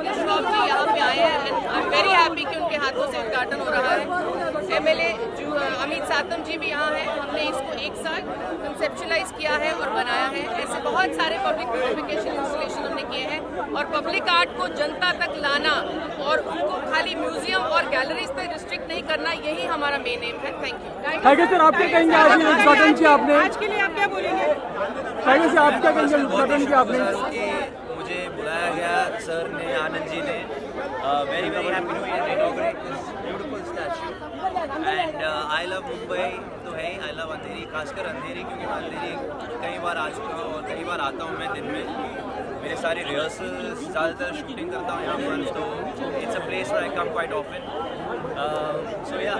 Nightingale Shroff जी यहाँ पे आए हैं and I am very happy कि उनके हाथों से उद्घाटन हो रहा है। एमएलए जो अमित सातम जी भी यहाँ हैं। हमने इसको एक साथ कंसेप्चुलाइज किया है और बनाया है। ऐसे बहुत सारे पब्लिक ब्यूटिफिकेशन इंस्टॉलेशन हमने किए हैं और पब्लिक आर्ट को जनता तक लाना और उनको खाली म्यूजियम और गैलरीज तक रिस्ट्रिक्ट नहीं करना, यही हमारा मेन एम है। Thank you sir. आपके कहेंगे आज उद्घाटन किया आपने, आज के लिए आप क्या बोलेंगे? सर आप क्या कहेंगे उद्घाटन किया आपने? मुझे बुलाया गया सर ने, आनंद जी ने। Very very happy to inaugurate this beautiful statue and I love Mumbai तो है ही, आई लव अंधेरी, खासकर अंधेरी क्योंकि मैं अंधेरी कई बार आ चुका हूँ और कई बार आता हूँ मैं दिन में। मेरे सारे रिहर्सल्स, ज़्यादातर शूटिंग करता हूँ यहाँ पर, तो it's a place where I come quite often. So yeah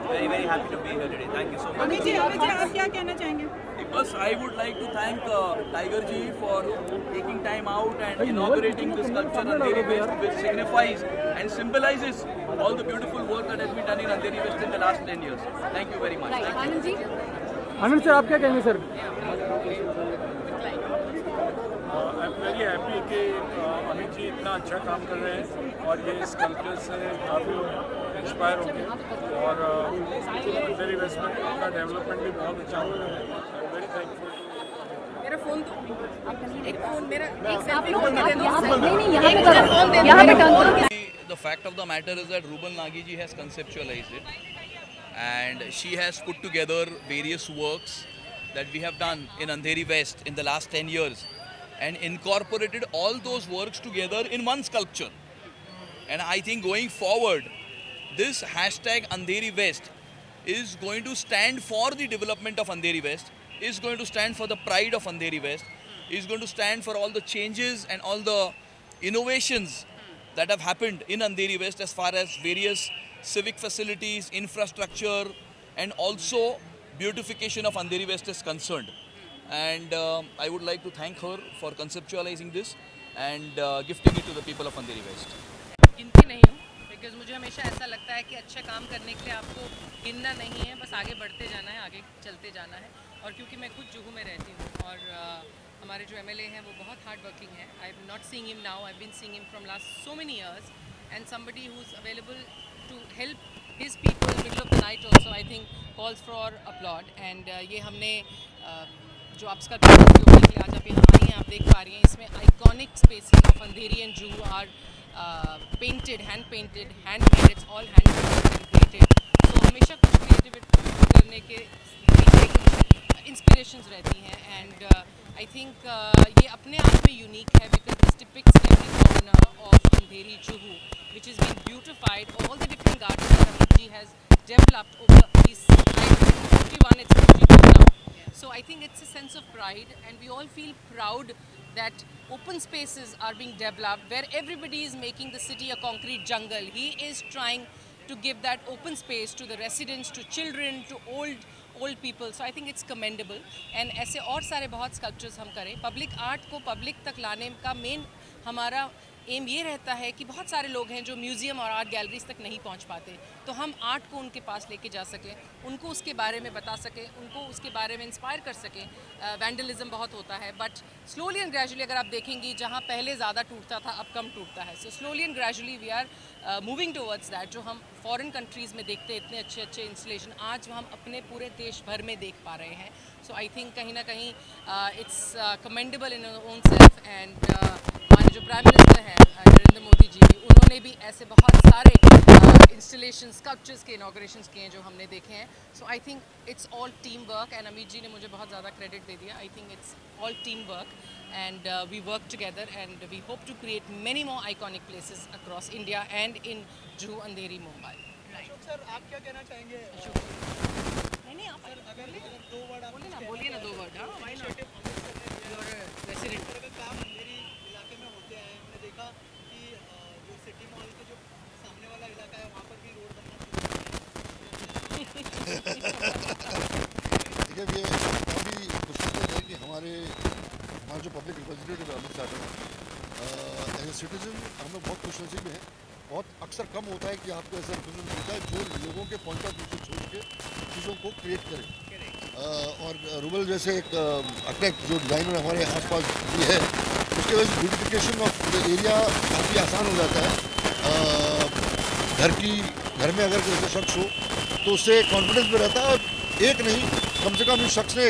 very very happy to be here today. Thank you so much. Amit ji आप क्या कहना चाहेंगे? First, I would like to thank Tiger Ji for taking time out and inaugurating this sculpture Andheri West, which signifies and symbolizes all the beautiful work that has been done in Andheri West in the last 10 years. Thank you very much. Anand ji? Anand sir आप क्या कहेंगे sir? I am very happy कि अमित जी इतना अच्छा काम कर रहे हैं और ये स्कल्पचर से काफ़ी इंस्पायर होंगे और अंधेरी वेस्ट में उनका डेवलपमेंट भी बहुत अच्छा हो रहा है। I am very thankful. मेरा फोन दो, एक फोन मेरा, एक सेल्फी फोन दे दो। The fact of the matter is that Ruben Nagi ji has conceptualized it and she has put together various works that we have done in Andheri West in the last 10 years and incorporated all those works together in one sculpture. And I think going forward, this hashtag Andheri West is going to stand for the development of Andheri West, is going to stand for the pride of Andheri West, is going to stand for all the changes and all the innovations that have happened in Andheri West as far as various civic facilities, infrastructure and also beautification of Andheri West is concerned. And I would like to thank her for conceptualizing this and gifting it to the people of Andheri West. गिनती नहीं हूँ because मुझे हमेशा ऐसा लगता है कि अच्छा काम करने के लिए आपको गिनना नहीं है, बस आगे बढ़ते जाना है, आगे चलते जाना है। और क्योंकि मैं खुद जुहू में रहती हूँ और हमारे जो एमएलए हैं वो बहुत हार्ड वर्किंग है। I am not seeing him now, I have been seeing him from last so many years and somebody who is available to help his people middle of the night also I think calls for applaud. And ये हमने जो आप इसका आज आप यहाँ आई हैं, आप देख पा रही हैं, इसमें iconic spaces of Andheri and Juhu are painted, hand painted, handmade, it's all handmade and created. So हमेशा कुछ creative करने के inspirations रहती हैं and I think ये अपने आप में unique है because this depicts every corner of Andheri Juhu which is being beautified, all the different gardens that Amit ji has developed over these 51, it's 52 now. So I think it's a sense of pride and we all feel proud that open spaces are being developed where everybody is making the city a concrete jungle. He is trying to give that open space to the residents, to children, to old people. So I think it's commendable. And ऐसे और सारे बहुत sculptures हम करें। Public art को public तक लाने का main हमारा एम ये रहता है कि बहुत सारे लोग हैं जो म्यूज़ियम और आर्ट गैलरीज तक नहीं पहुंच पाते, तो हम आर्ट को उनके पास लेके जा सकें, उनको उसके बारे में बता सकें, उनको उसके बारे में इंस्पायर कर सकें। वैंडलिज्म बहुत होता है बट स्लोली एंड ग्रेजुअली अगर आप देखेंगी जहां पहले ज़्यादा टूटता था अब कम टूटता है। So slowly and gradually we are moving towards that. जो हम फॉरेन कंट्रीज़ में देखते इतने अच्छे अच्छे इंस्टॉलेशन आज हम अपने पूरे देश भर में देख पा रहे हैं। सो आई थिंक कहीं ना कहीं it's commendable in own self. And हमारे जो प्राइम मिनिस्टर हैं नरेंद्र मोदी जी, उन्होंने भी ऐसे बहुत सारे इंस्टॉलेशन स्कल्पचर्स के इनॉग्रेशंस किए हैं जो हमने देखे हैं। So I think it's all team work and Amit ji ने मुझे बहुत ज़्यादा क्रेडिट दे दिया। I think it's all team work and we work together and we hope to create many more iconic places across India and in Juhu, Andheri, Mumbai. Ashok sir आप क्या कहना चाहेंगे? नहीं आप अगर दो वर्ड आप बोलिए ना 2 वर्ड। हाँ why not? You're a resident. अगर काम अंधेरी इलाके में होते हैं, हमने देखा कि जो सिटी मॉल के जो सामने वाला इलाका है वहाँ पर भी रोड बनना देखिए ये काफ़ी खुशखबरी है कि हमारे जो पब्लिक रिप्रेजेंटेटिव अमित साहब एज ए सिटीजन हम लोग बहुत खुशनसीब हैं। बहुत अक्सर कम होता है कि आपको ऐसा रिप्रेजेंट मिलता है जो लोगों के पॉइंट ऑफ व्यू से छोड़ के चीज़ों को क्रिएट करे। और रूबल जैसे एक आर्किटेक्ट जो डिज़ाइनर हमारे आसपास भी है, तो उसके वजह से ब्यूटिफिकेशन ऑफ द एरिया काफ़ी आसान हो जाता है। घर में अगर कोई ऐसा शख्स हो तो उससे कॉन्फिडेंस भी रहता है, और एक नहीं कम से कम इस शख्स ने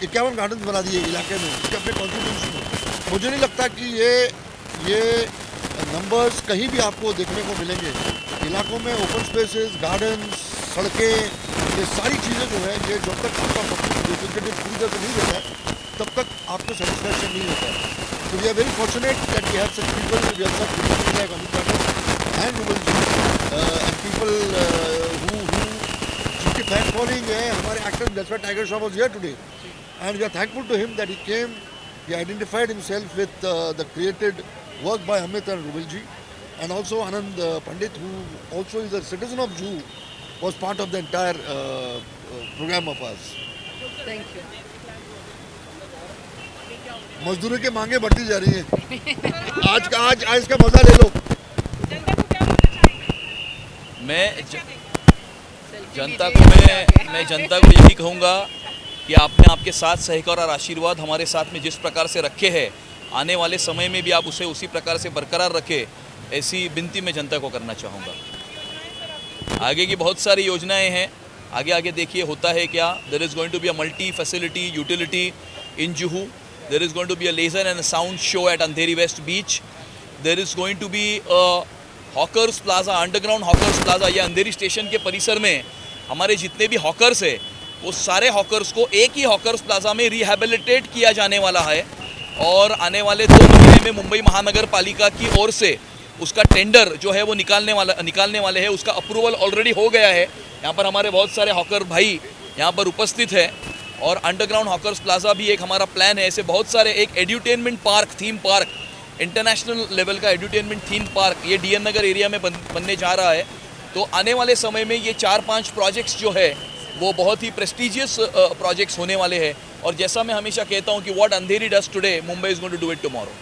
51 गार्डन बना दिए इलाके में उसके अपने कॉन्ट्रीब्यूशन में। मुझे नहीं लगता कि ये नंबर्स कहीं भी आपको देखने को मिलेंगे। इलाकों में ओपन स्पेसेस, गार्डन, सड़कें, ये सारी चीज़ें जो है, ये जब तक आपका रिप्रेजेंटेटिव पूरी तरह से नहीं होता है तब तक आपको सेटिस्फैक्शन नहीं होता है। तो we are very fortunate that we have such people, we have such people like Amit Jatav and Rubal ji and people जिनकी फैन फॉलोइंग है हमारे actor. That's why Tiger Shroff was here today and we are thankful to him that he came, he identified himself with the created work by Amit and Rubal ji, and also Anand Pandit, who also is a citizen of Juhu, was part of the entire program of us. Thank you. मजदूरों की मांगे बढ़ती जा रही हैं। आज का मजा ले लो। मैं जनता को यही कहूँगा कि आपने आपके साथ सहकार और आशीर्वाद हमारे साथ में जिस प्रकार से रखे हैं, आने वाले समय में भी आप उसे उसी प्रकार से बरकरार रखें, ऐसी विनती मैं जनता को करना चाहूँगा। आगे की बहुत सारी योजनाएं हैं, आगे देखिए होता है क्या। There is going to be a multi facility utility in Juhu, there is going to be a laser and sound show at Andheri west beach, there is going to be a hawkers plaza, underground hawkers plaza. ये Andheri station के परिसर में हमारे जितने भी hawkers है वो सारे हॉकर्स को एक ही हॉकर्स प्लाजा में रिहैबिलिटेट किया जाने वाला है, और आने वाले 2 महीने में मुंबई महानगर पालिका की ओर से उसका टेंडर जो है वो निकालने वाले हैं। उसका अप्रूवल ऑलरेडी हो गया है। यहाँ पर हमारे बहुत सारे हॉकर भाई यहाँ पर उपस्थित है, और अंडरग्राउंड हॉकर्स प्लाजा भी एक हमारा प्लान है। ऐसे बहुत सारे, एक edutainment park, theme park, international level का एड्यूटेनमेंट थीम पार्क ये DN नगर एरिया में बनने जा रहा है। तो आने वाले समय में ये 4-5 प्रोजेक्ट्स जो है वो बहुत ही प्रेस्टिजियस प्रोजेक्ट्स होने वाले हैं, और जैसा मैं हमेशा कहता हूँ कि what Andheri does today, Mumbai is going to do it tomorrow.